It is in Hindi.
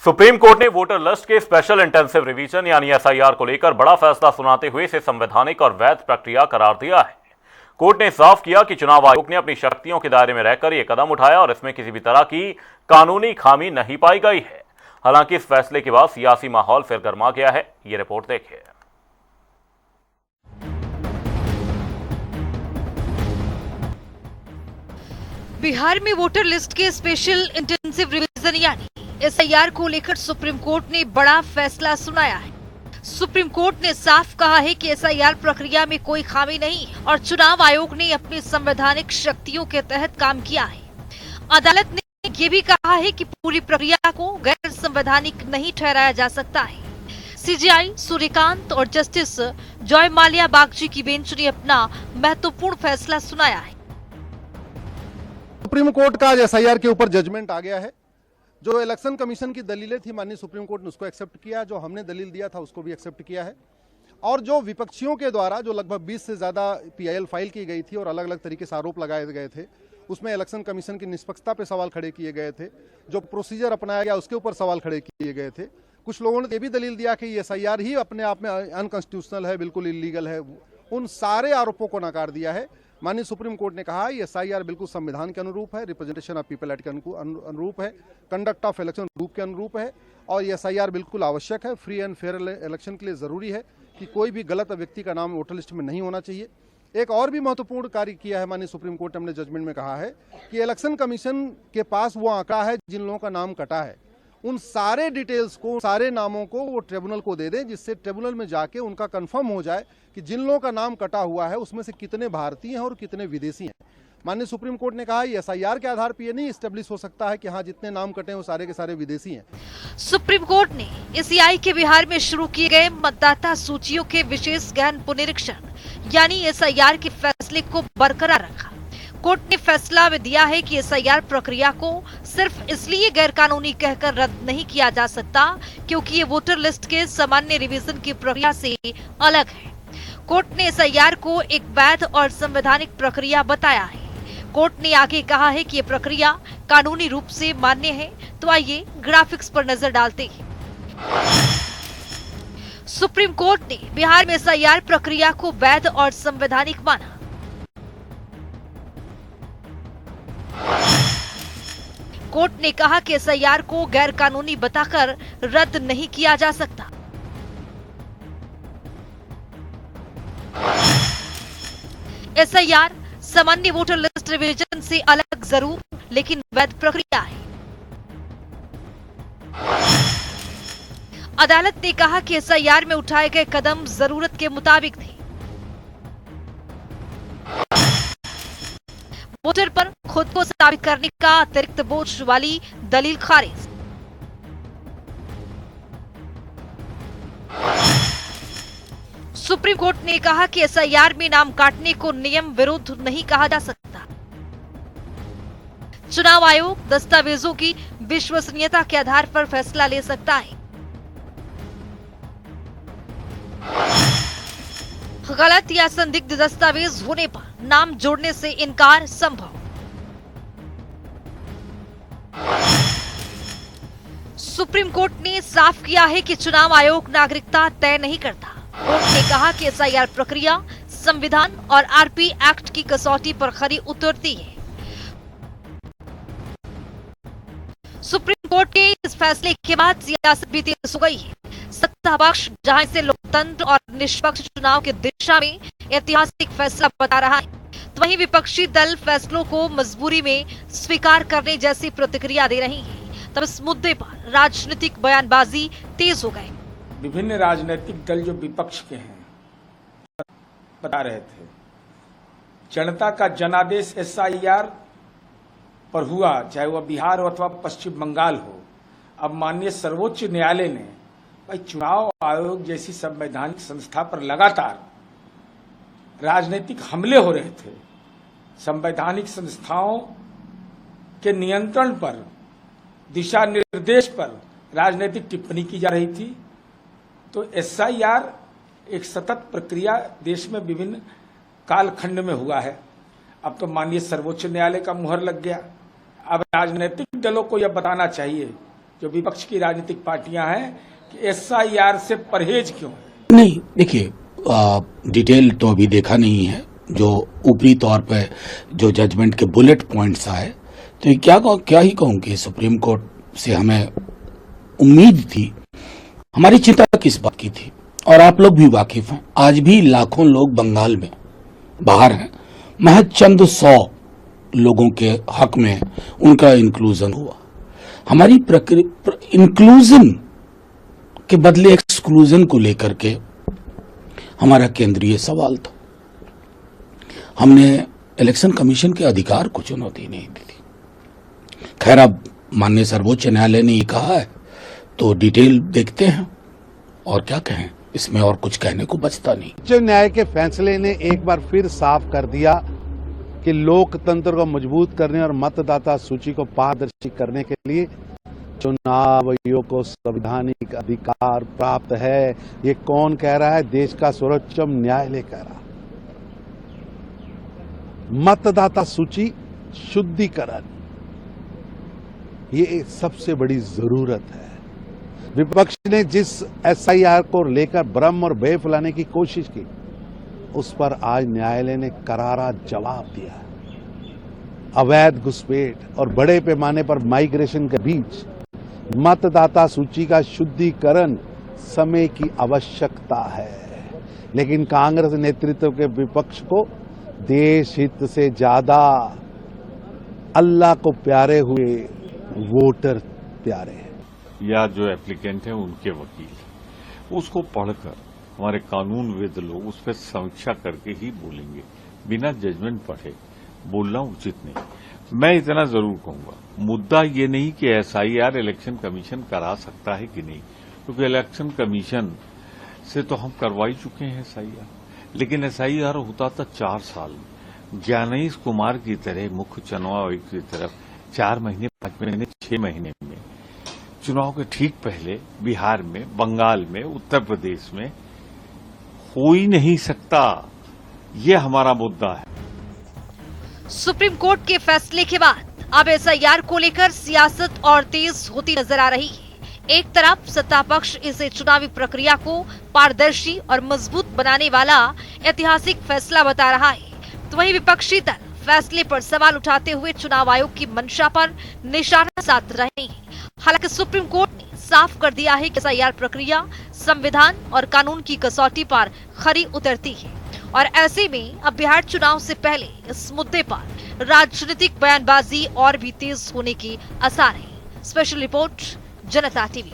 सुप्रीम कोर्ट ने वोटर लिस्ट के स्पेशल इंटेंसिव रिवीजन यानी एसआईआर को लेकर बड़ा फैसला सुनाते हुए इसे संवैधानिक और वैध प्रक्रिया करार दिया है। कोर्ट ने साफ किया कि चुनाव आयोग ने अपनी शक्तियों के दायरे में रहकर यह कदम उठाया और इसमें किसी भी तरह की कानूनी खामी नहीं पाई गई है। हालांकि इस फैसले के बाद सियासी माहौल फिर गर्मा गया है। ये रिपोर्ट देखिए। बिहार में वोटर लिस्ट के स्पेशल इंटेंसिव रिवीजन यानी एसआईआर को लेकर सुप्रीम कोर्ट ने बड़ा फैसला सुनाया है। सुप्रीम कोर्ट ने साफ कहा है कि एसआईआर प्रक्रिया में कोई खामी नहीं और चुनाव आयोग ने अपनी संवैधानिक शक्तियों के तहत काम किया है। अदालत ने ये भी कहा है कि पूरी प्रक्रिया को गैर संवैधानिक नहीं ठहराया जा सकता है। सीजेआई सूर्यकांत और जस्टिस जॉय माल्या बागची की बेंच ने अपना महत्वपूर्ण फैसला सुनाया है। सुप्रीम कोर्ट का आज एसआईआर के ऊपर जजमेंट आ गया है। जो इलेक्शन कमीशन की दलीलें थी माननीय सुप्रीम कोर्ट ने उसको एक्सेप्ट किया, जो हमने दलील दिया था उसको भी एक्सेप्ट किया है। और जो विपक्षियों के द्वारा जो लगभग 20 से ज्यादा पीआईएल फाइल की गई थी और अलग अलग तरीके से आरोप लगाए गए थे, उसमें इलेक्शन कमीशन की निष्पक्षता पे सवाल खड़े किए गए थे। जो प्रोसीजर अपनाया गया उसके ऊपर सवाल खड़े किए गए थे। कुछ लोगों ने ये भी दलील दिया कि एसआईआर ही अपने आप में अनकॉन्स्टिट्यूशनल है, बिल्कुल इलीगल है। उन सारे आरोपों को नकार दिया है। माननीय सुप्रीम कोर्ट ने कहा एसआईआर बिल्कुल संविधान के अनुरूप है, रिप्रेजेंटेशन ऑफ पीपल एक्ट के अनुरूप है, कंडक्ट ऑफ इलेक्शन रूप के अनुरूप है और एसआईआर बिल्कुल आवश्यक है। फ्री एंड फेयर इलेक्शन के लिए जरूरी है कि कोई भी गलत व्यक्ति का नाम वोटर लिस्ट में नहीं होना चाहिए। एक और भी महत्वपूर्ण कार्य किया है माननीय सुप्रीम कोर्ट ने अपने जजमेंट में कहा है कि इलेक्शन कमीशन के पास वो आंकड़ा है जिन लोगों का नाम कटा है, उन सारे डिटेल्स को, सारे नामों को वो ट्रिब्यूनल को दे दें, जिससे ट्रिब्यूनल में जाके उनका कंफर्म हो जाए कि जिन लोगों का नाम कटा हुआ है उसमें से कितने भारतीय हैं और कितने विदेशी हैं। माननीय सुप्रीम कोर्ट ने कहा एसआईआर के आधार पर यह नहीं एस्टेब्लिश हो सकता है कि हाँ जितने नाम कटे हैं वो सारे के सारे विदेशी हैं। सुप्रीम कोर्ट ने एसआईआर के बिहार में शुरू किए गए मतदाता सूचियों के विशेष गहन पुनरीक्षण यानी एसआईआर के फैसले को बरकरार रखा। कोर्ट ने फैसला में दिया है कि एसआईआर प्रक्रिया को सिर्फ इसलिए गैरकानूनी कहकर रद्द नहीं किया जा सकता क्योंकि ये वोटर लिस्ट के सामान्य रिवीजन की प्रक्रिया से अलग है। कोर्ट ने एसआईआर को एक वैध और संवैधानिक प्रक्रिया बताया है। कोर्ट ने आगे कहा है कि ये प्रक्रिया कानूनी रूप से मान्य है। तो आइए ग्राफिक्स पर नजर डालते हैं। सुप्रीम कोर्ट ने बिहार में एसआईआर प्रक्रिया को वैध और संवैधानिक माना। कोर्ट ने कहा कि एसआईआर को गैर कानूनी बताकर रद्द नहीं किया जा सकता। एसआईआर सामान्य वोटर लिस्ट रिवीजन से अलग जरूर लेकिन वैध प्रक्रिया है। अदालत ने कहा कि एसआईआर में उठाए गए कदम जरूरत के मुताबिक थे। वोटर पर खुद को साबित करने का अतिरिक्त बोझ वाली दलील खारिज। सुप्रीम कोर्ट ने कहा कि एसआईआर में नाम काटने को नियम विरुद्ध नहीं कहा जा सकता। चुनाव आयोग दस्तावेजों की विश्वसनीयता के आधार पर फैसला ले सकता है। गलत या संदिग्ध दस्तावेज होने पर नाम जोड़ने से इनकार संभव। सुप्रीम कोर्ट ने साफ किया है कि चुनाव आयोग नागरिकता तय नहीं करता। कोर्ट ने कहा कि एसआईआर प्रक्रिया संविधान और आरपी एक्ट की कसौटी पर खरी उतरती है। सुप्रीम कोर्ट के इस फैसले के बाद सियासत भी तेज हो गई है। सत्तापक्ष जहां इसे लोकतंत्र और निष्पक्ष चुनाव की दिशा में ऐतिहासिक फैसला बता रहा है, तो वहीं विपक्षी दल फैसलों को मजबूरी में स्वीकार करने जैसी प्रतिक्रिया दे रही है। तब इस मुद्दे पर राजनीतिक बयानबाजी तेज हो गई। विभिन्न राजनीतिक दल जो विपक्ष के हैं बता रहे थे जनता का जनादेश एसआईआर पर हुआ, चाहे वह बिहार हो अथवा पश्चिम बंगाल हो। अब माननीय सर्वोच्च न्यायालय ने भाई चुनाव आयोग जैसी संवैधानिक संस्था पर लगातार राजनीतिक हमले हो रहे थे। संवैधानिक संस्थाओं के नियंत्रण पर, दिशा निर्देश पर राजनीतिक टिप्पणी की जा रही थी। तो एसआईआर एक सतत प्रक्रिया देश में विभिन्न कालखंड में हुआ है। अब तो माननीय सर्वोच्च न्यायालय का मुहर लग गया। अब राजनीतिक दलों को यह बताना चाहिए जो विपक्ष की राजनीतिक पार्टियां हैं कि एसआईआर से परहेज क्यों है? नहीं, देखिए डिटेल तो अभी देखा नहीं है। जो ऊपरी तौर पे जो जजमेंट के बुलेट पॉइंट्स आए, तो क्या ही कहूं कि सुप्रीम कोर्ट से हमें उम्मीद थी। हमारी चिंता किस बात की थी, और आप लोग भी वाकिफ हैं, आज भी लाखों लोग बंगाल में बाहर हैं, महज चंद 100 लोगों के हक में उनका इंक्लूजन हुआ। हमारी इंक्लूजन के बदले एक्सक्लूजन को लेकर के हमारा केंद्रीय सवाल था। हमने इलेक्शन कमीशन के अधिकार को चुनौती नहीं दी थी। खैर, अब माननीय सर्वोच्च न्यायालय ने ये कहा है तो डिटेल देखते हैं, और क्या कहें, इसमें और कुछ कहने को बचता नहीं। उच्च न्याय के फैसले ने एक बार फिर साफ कर दिया कि लोकतंत्र को मजबूत करने और मतदाता सूची को पारदर्शी करने के लिए चुनाव आयोग को संवैधानिक अधिकार प्राप्त है। ये कौन कह रहा है? देश का सर्वोच्चतम न्यायालय कह रहा है। मतदाता सूची शुद्धिकरण, ये सबसे बड़ी जरूरत है। विपक्ष ने जिस एसआईआर को लेकर भ्रम और भय फैलाने की कोशिश की, उस पर आज न्यायालय ने करारा जवाब दिया। अवैध घुसपैठ और बड़े पैमाने पर माइग्रेशन के बीच मतदाता सूची का शुद्धिकरण समय की आवश्यकता है, लेकिन कांग्रेस नेतृत्व के विपक्ष को देश हित से ज्यादा अल्लाह को प्यारे हुए वोटर प्यारे हैं। या जो एप्लीकेंट है उनके वकील, उसको पढ़कर हमारे कानूनविद लोग उस पर समीक्षा करके ही बोलेंगे। बिना जजमेंट पढ़े बोलना उचित नहीं। मैं इतना जरूर कहूंगा, मुद्दा ये नहीं कि एसआईआर इलेक्शन कमीशन करा सकता है कि नहीं, क्योंकि इलेक्शन कमीशन से तो हम करवा ही चुके हैं एसआईआर। लेकिन एसआईआर होता था 4 साल में। ज्ञानेश कुमार की तरह मुख्य चुनाव आयोग की तरफ 4 महीने, 5 महीने, 6 महीने में चुनाव के ठीक पहले बिहार में, बंगाल में, उत्तर प्रदेश में हो ही नहीं सकता। ये हमारा मुद्दा है। सुप्रीम कोर्ट के फैसले के बाद अब एसआईआर को लेकर सियासत और तेज होती नजर आ रही है। एक तरफ सत्ता पक्ष इसे चुनावी प्रक्रिया को पारदर्शी और मजबूत बनाने वाला ऐतिहासिक फैसला बता रहा है, तो वहीं विपक्षी दल फैसले पर सवाल उठाते हुए चुनाव आयोग की मंशा पर निशाना साध रहे हैं। हालांकि सुप्रीम कोर्ट ने साफ कर दिया है कि एसआईआर प्रक्रिया संविधान और कानून की कसौटी पर खरी उतरती है, और ऐसे में अब बिहार चुनाव से पहले इस मुद्दे पर राजनीतिक बयानबाजी और भी तेज होने के आसार हैं। स्पेशल रिपोर्ट, जनता टीवी।